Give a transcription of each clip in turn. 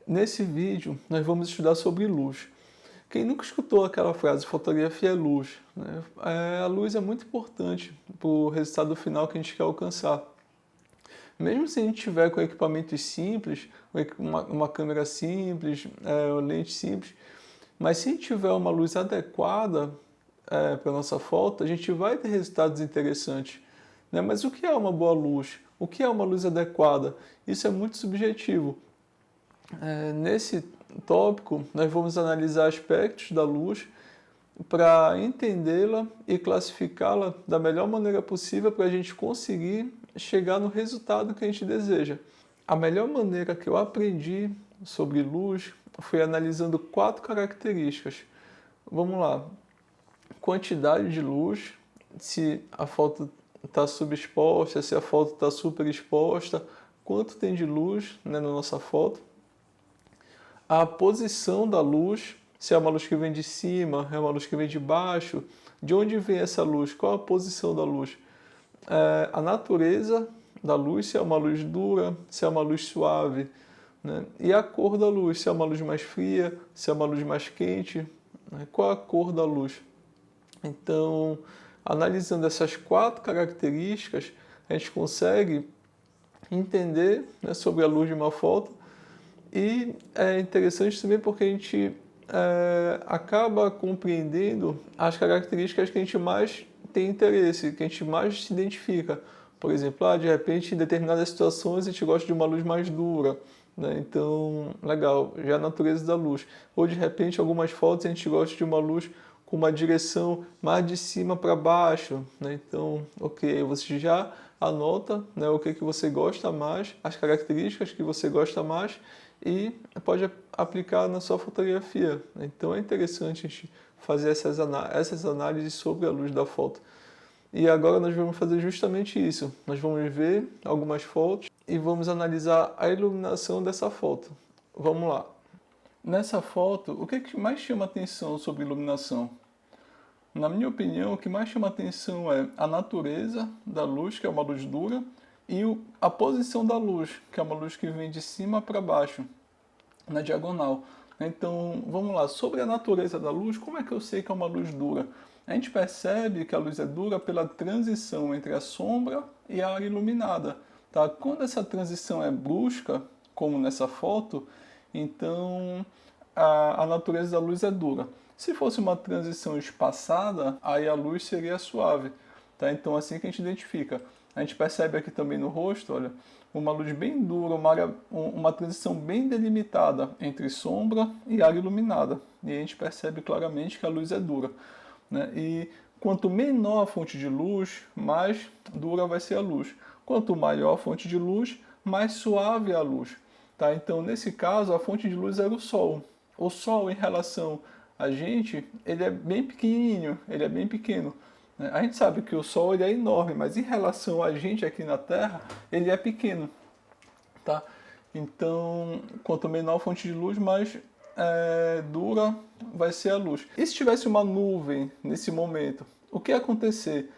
Nesse vídeo, nós vamos estudar sobre luz. Quem nunca escutou aquela frase, fotografia é luz, né? A luz é muito importante para o resultado final que a gente quer alcançar. Mesmo se a gente tiver com equipamentos simples, uma câmera simples, lente simples, mas se a gente tiver uma luz adequada para a nossa foto, a gente vai ter resultados interessantes, né? Mas o que é uma boa luz? O que é uma luz adequada? Isso é muito subjetivo. Nesse tópico, nós vamos analisar aspectos da luz para entendê-la e classificá-la da melhor maneira possível para a gente conseguir chegar no resultado que a gente deseja. A melhor maneira que eu aprendi sobre luz foi analisando 4 características. Vamos lá. Quantidade de luz, se a foto está subexposta, se a foto está superexposta, quanto tem de luz, né, na nossa foto. A posição da luz, se é uma luz que vem de cima, é uma luz que vem de baixo, de onde vem essa luz, qual a posição da luz. A natureza da luz, se é uma luz dura, se é uma luz suave, né? E a cor da luz, se é uma luz mais fria, se é uma luz mais quente, né? Qual a cor da luz. Então, analisando essas 4 características, a gente consegue entender, né, sobre a luz de uma foto. E é interessante também porque a gente acaba compreendendo as características que a gente mais tem interesse, que a gente mais se identifica. Por exemplo, de repente, em determinadas situações a gente gosta de uma luz mais dura, né? Então, legal, já é a natureza da luz. Ou de repente, algumas fotos a gente gosta de uma luz com uma direção mais de cima para baixo, né? Então, ok, você já anota, né, o que você gosta mais, as características que você gosta mais e pode aplicar na sua fotografia. Então é interessante a gente fazer essas análises sobre a luz da foto. E agora nós vamos fazer justamente isso. Nós vamos ver algumas fotos e vamos analisar a iluminação dessa foto. Vamos lá. Nessa foto, o que mais chama atenção sobre iluminação? Na minha opinião, o que mais chama atenção é a natureza da luz, que é uma luz dura, e a posição da luz, que é uma luz que vem de cima para baixo, na diagonal. Então, vamos lá. Sobre a natureza da luz, como é que eu sei que é uma luz dura? A gente percebe que a luz é dura pela transição entre a sombra e a área iluminada. Tá? Quando essa transição é brusca, como nessa foto, então a natureza da luz é dura. Se fosse uma transição espaçada, aí a luz seria suave. Tá? Então, assim que a gente identifica. A gente percebe aqui também no rosto, olha, uma luz bem dura, uma transição bem delimitada entre sombra e área iluminada. E a gente percebe claramente que a luz é dura, né? E quanto menor a fonte de luz, mais dura vai ser a luz. Quanto maior a fonte de luz, mais suave é a luz. Tá? Então, nesse caso, a fonte de luz era o Sol. O Sol, em relação a gente, ele é bem pequenininho, ele é bem pequeno. A gente sabe que o Sol ele é enorme, mas em relação a gente aqui na Terra, ele é pequeno. Tá? Então, quanto menor a fonte de luz, mais dura vai ser a luz. E se tivesse uma nuvem nesse momento, o que ia acontecer?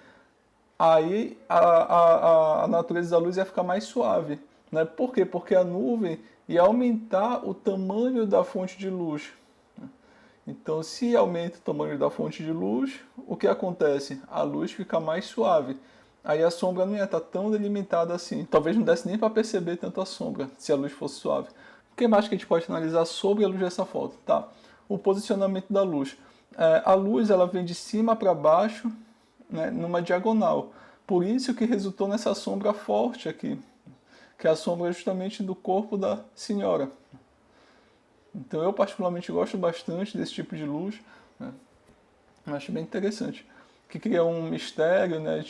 Aí a natureza da luz ia ficar mais suave. Né? Por quê? Porque a nuvem ia aumentar o tamanho da fonte de luz. Então, se aumenta o tamanho da fonte de luz, o que acontece? A luz fica mais suave. Aí a sombra não ia estar tão delimitada assim. Talvez não desse nem para perceber tanto a sombra, se a luz fosse suave. O que mais que a gente pode analisar sobre a luz dessa foto? Tá? O posicionamento da luz. A luz ela vem de cima para baixo, né, numa diagonal. Por isso que resultou nessa sombra forte aqui, que é a sombra justamente do corpo da senhora. Então eu particularmente gosto bastante desse tipo de luz, né? Acho bem interessante, que cria um mistério, né?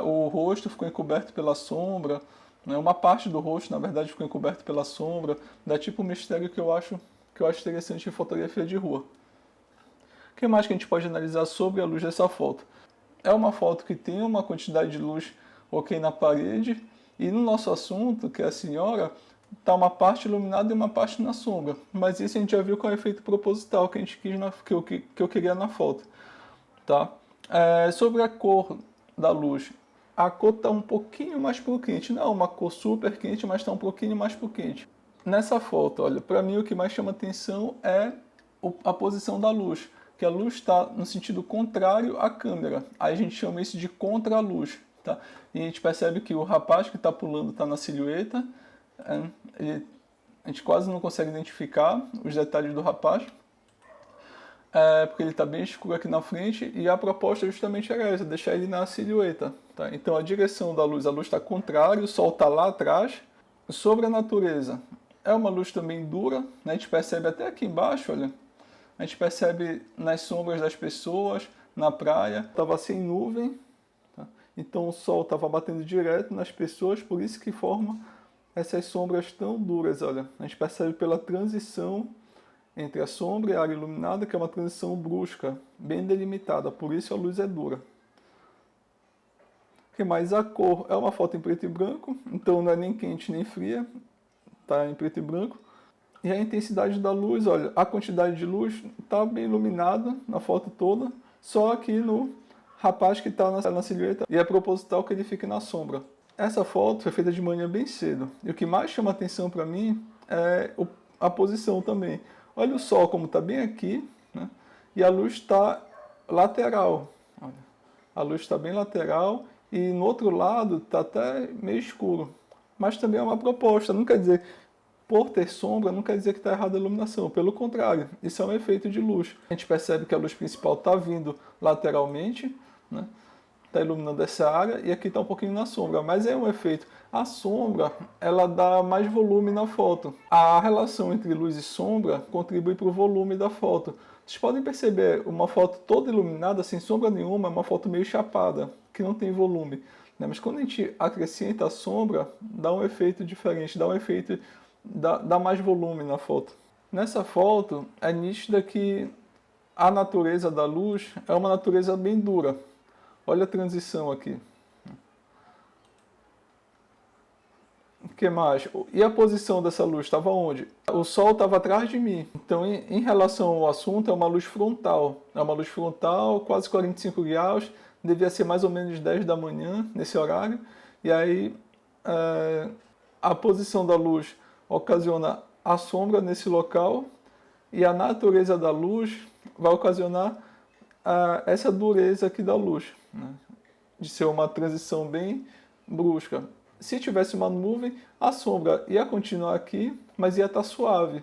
O rosto ficou encoberto pela sombra, né? Uma parte do rosto, na verdade, ficou encoberto pela sombra, dá tipo um mistério que eu acho interessante em fotografia de rua. O que mais que a gente pode analisar sobre a luz dessa foto? É uma foto que tem uma quantidade de luz ok na parede, e no nosso assunto, que é a senhora, está uma parte iluminada e uma parte na sombra. Mas isso a gente já viu com o efeito proposital que a gente que eu queria na foto. Tá? Sobre a cor da luz. A cor está um pouquinho mais pro quente. Não é uma cor super quente, mas está um pouquinho mais pro quente. Nessa foto, olha, para mim o que mais chama atenção é a posição da luz, que a luz está no sentido contrário à câmera. Aí a gente chama isso de contra-luz, tá? E a gente percebe que o rapaz que está pulando está na silhueta, a gente quase não consegue identificar os detalhes do rapaz, porque ele está bem escuro aqui na frente, e a proposta justamente era essa, deixar ele na silhueta, tá? Então a direção da luz, a luz está contrária, o sol está lá atrás. Sobre a natureza, é uma luz também dura, né? A gente percebe até aqui embaixo, olha, a gente percebe nas sombras das pessoas, na praia, estava sem nuvem, tá? Então o sol estava batendo direto nas pessoas, por isso que forma essas sombras tão duras, olha. A gente percebe pela transição entre a sombra e a área iluminada, que é uma transição brusca, bem delimitada, por isso a luz é dura. Que mais? A cor é uma foto em preto e branco, então não é nem quente nem fria, está em preto e branco. E a intensidade da luz, olha, a quantidade de luz está bem iluminada na foto toda, só aqui no rapaz que está na silhueta, e é proposital que ele fique na sombra. Essa foto foi feita de manhã bem cedo, e o que mais chama atenção para mim é a posição também. Olha o sol como está bem aqui, né? E a luz está lateral. Olha, a luz está bem lateral, e no outro lado está até meio escuro. Mas também é uma proposta, não quer dizer, por ter sombra, não quer dizer que está errada a iluminação. Pelo contrário, isso é um efeito de luz. A gente percebe que a luz principal está vindo lateralmente, né? Está iluminando essa área, e aqui está um pouquinho na sombra, mas é um efeito. A sombra, ela dá mais volume na foto. A relação entre luz e sombra contribui para o volume da foto. Vocês podem perceber, uma foto toda iluminada, sem sombra nenhuma, é uma foto meio chapada, que não tem volume, né? Mas quando a gente acrescenta a sombra, dá um efeito diferente, dá um efeito, dá mais volume na foto. Nessa foto, é nítida que a natureza da luz é uma natureza bem dura. Olha a transição aqui. O que mais? E a posição dessa luz estava onde? O sol estava atrás de mim. Então, em relação ao assunto, é uma luz frontal. É uma luz frontal, quase 45 graus. Devia ser mais ou menos 10 da manhã, nesse horário. E aí, a posição da luz ocasiona a sombra nesse local. E a natureza da luz vai ocasionar essa dureza aqui da luz, né? De ser uma transição bem brusca. Se tivesse uma nuvem, a sombra ia continuar aqui, mas ia estar suave,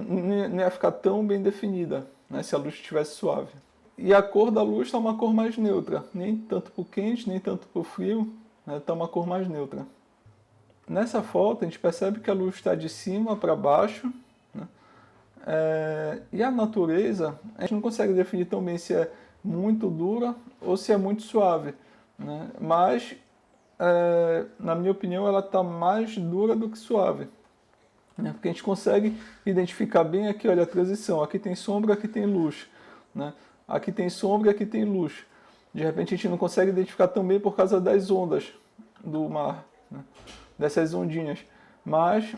não ia ficar tão bem definida, né, se a luz estivesse suave. E a cor da luz está uma cor mais neutra, nem tanto para o quente, nem tanto para o frio, né, está uma cor mais neutra. Nessa foto a gente percebe que a luz está de cima para baixo, né, e a natureza, a gente não consegue definir tão bem se é muito dura ou se é muito suave, né? Mas, na minha opinião, ela está mais dura do que suave, né? Porque a gente consegue identificar bem aqui, olha a transição, aqui tem sombra, aqui tem luz, né? Aqui tem sombra e aqui tem luz. De repente a gente não consegue identificar tão bem por causa das ondas do mar, né? Dessas ondinhas. Mas,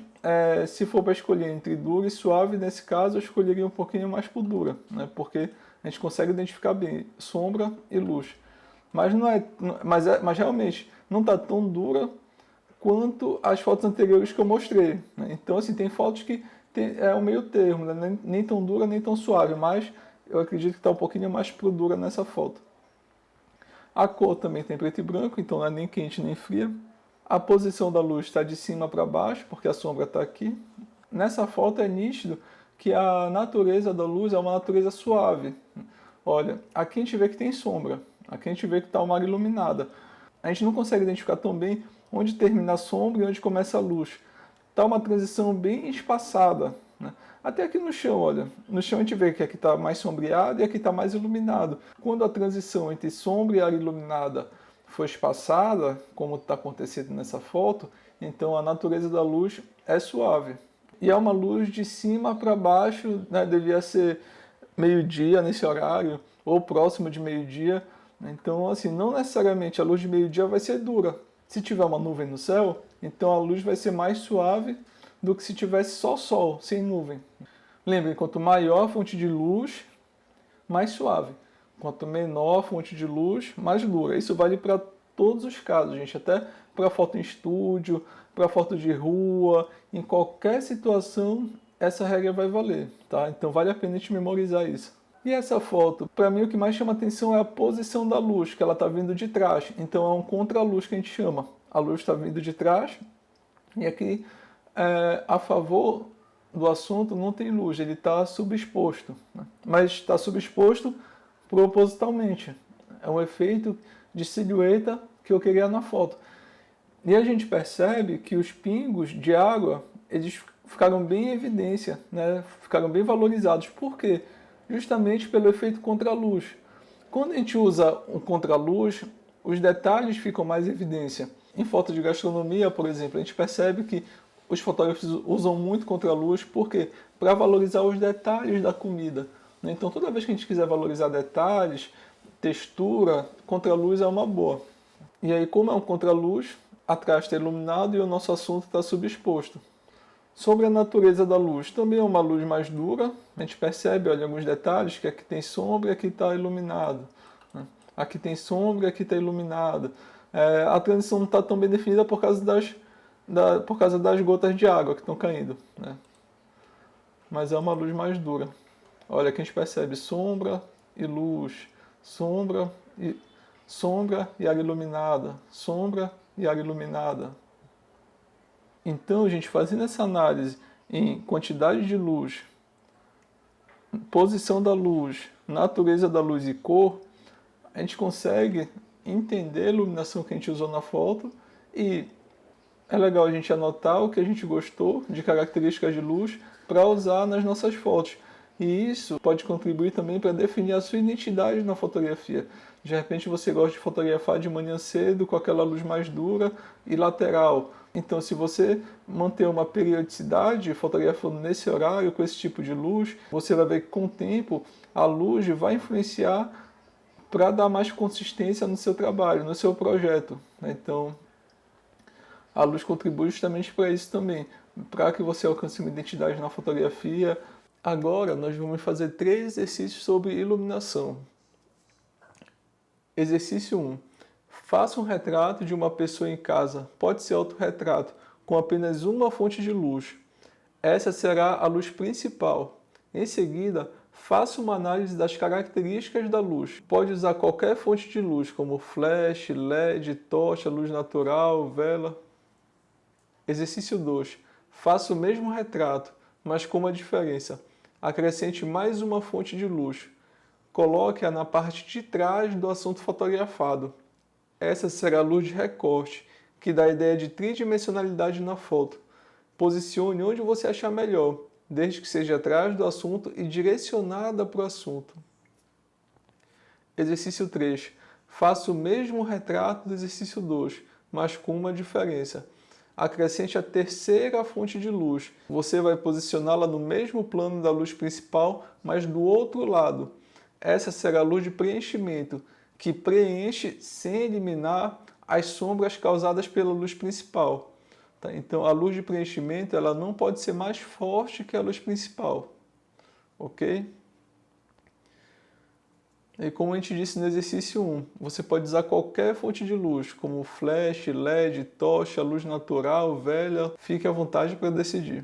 se for para escolher entre dura e suave, nesse caso eu escolheria um pouquinho mais por dura, né? Porque a gente consegue identificar bem sombra e luz. Mas, mas realmente não está tão dura quanto as fotos anteriores que eu mostrei, né? Então, assim, tem fotos que é o meio termo, né? Nem tão dura, nem tão suave, mas eu acredito que está um pouquinho mais pro dura nessa foto. A cor também tem preto e branco, então não é nem quente nem fria. A posição da luz está de cima para baixo, porque a sombra está aqui. Nessa foto é nítido que a natureza da luz é uma natureza suave. Olha, aqui a gente vê que tem sombra, aqui a gente vê que está uma área iluminada. A gente não consegue identificar tão bem onde termina a sombra e onde começa a luz. Está uma transição bem espaçada, né? Até aqui no chão, olha. No chão a gente vê que aqui está mais sombreado e aqui está mais iluminado. Quando a transição entre sombra e área iluminada for espaçada, como está acontecendo nessa foto, então a natureza da luz é suave. E é uma luz de cima para baixo, né? Devia ser meio-dia nesse horário, ou próximo de meio-dia. Então, assim, não necessariamente a luz de meio-dia vai ser dura. Se tiver uma nuvem no céu, então a luz vai ser mais suave do que se tivesse só sol, sem nuvem. Lembrem, quanto maior a fonte de luz, mais suave. Quanto menor a fonte de luz, mais dura. Isso vale para todos os casos, gente, até para foto em estúdio, para foto de rua, em qualquer situação, essa regra vai valer, tá? Então vale a pena a gente memorizar isso. E essa foto, para mim o que mais chama atenção é a posição da luz, que ela está vindo de trás. Então é um contra-luz que a gente chama. A luz está vindo de trás e aqui a favor do assunto não tem luz, ele está subexposto, né? Mas está subexposto propositalmente. É um efeito de silhueta que eu queria na foto. E a gente percebe que os pingos de água, eles ficaram bem em evidência, né? Ficaram bem valorizados. Por quê? Justamente pelo efeito contra-luz. Quando a gente usa um contra-luz, os detalhes ficam mais em evidência. Em foto de gastronomia, por exemplo, a gente percebe que os fotógrafos usam muito contra-luz, por quê? Para valorizar os detalhes da comida, né? Então, toda vez que a gente quiser valorizar detalhes, textura, contra-luz é uma boa. E aí, como é um contra-luz, atrás está iluminado e o nosso assunto está subexposto. Sobre a natureza da luz, também é uma luz mais dura. A gente percebe, olha, alguns detalhes, que aqui tem sombra e aqui está iluminado, né? Aqui tem sombra e aqui está iluminado. A transição não está tão bem definida por causa das gotas de água que estão caindo, né? Mas é uma luz mais dura. Olha, aqui a gente percebe sombra e luz, sombra e área iluminada, sombra e área iluminada. Então, gente, fazendo essa análise em quantidade de luz, posição da luz, natureza da luz e cor, a gente consegue entender a iluminação que a gente usou na foto e é legal a gente anotar o que a gente gostou de características de luz para usar nas nossas fotos. E isso pode contribuir também para definir a sua identidade na fotografia. De repente você gosta de fotografar de manhã cedo com aquela luz mais dura e lateral. Então, se você manter uma periodicidade fotografando nesse horário com esse tipo de luz, você vai ver que com o tempo a luz vai influenciar para dar mais consistência no seu trabalho, no seu projeto. Então, a luz contribui justamente para isso também, para que você alcance uma identidade na fotografia. Agora nós vamos fazer 3 exercícios sobre iluminação. Exercício 1. Faça um retrato de uma pessoa em casa, pode ser autorretrato, com apenas uma fonte de luz. Essa será a luz principal. Em seguida, faça uma análise das características da luz. Pode usar qualquer fonte de luz, como flash, LED, tocha, luz natural, vela. Exercício 2. Faça o mesmo retrato, mas com uma diferença. Acrescente mais uma fonte de luz. Coloque-a na parte de trás do assunto fotografado. Essa será a luz de recorte, que dá a ideia de tridimensionalidade na foto. Posicione onde você achar melhor, desde que seja atrás do assunto e direcionada para o assunto. Exercício 3. Faça o mesmo retrato do exercício 2, mas com uma diferença. Acrescente a terceira fonte de luz. Você vai posicioná-la no mesmo plano da luz principal, mas do outro lado. Essa será a luz de preenchimento, que preenche sem eliminar as sombras causadas pela luz principal. Tá? Então, a luz de preenchimento ela não pode ser mais forte que a luz principal. Ok? E como a gente disse no exercício 1, você pode usar qualquer fonte de luz, como flash, LED, tocha, luz natural, velha. Fique à vontade para decidir.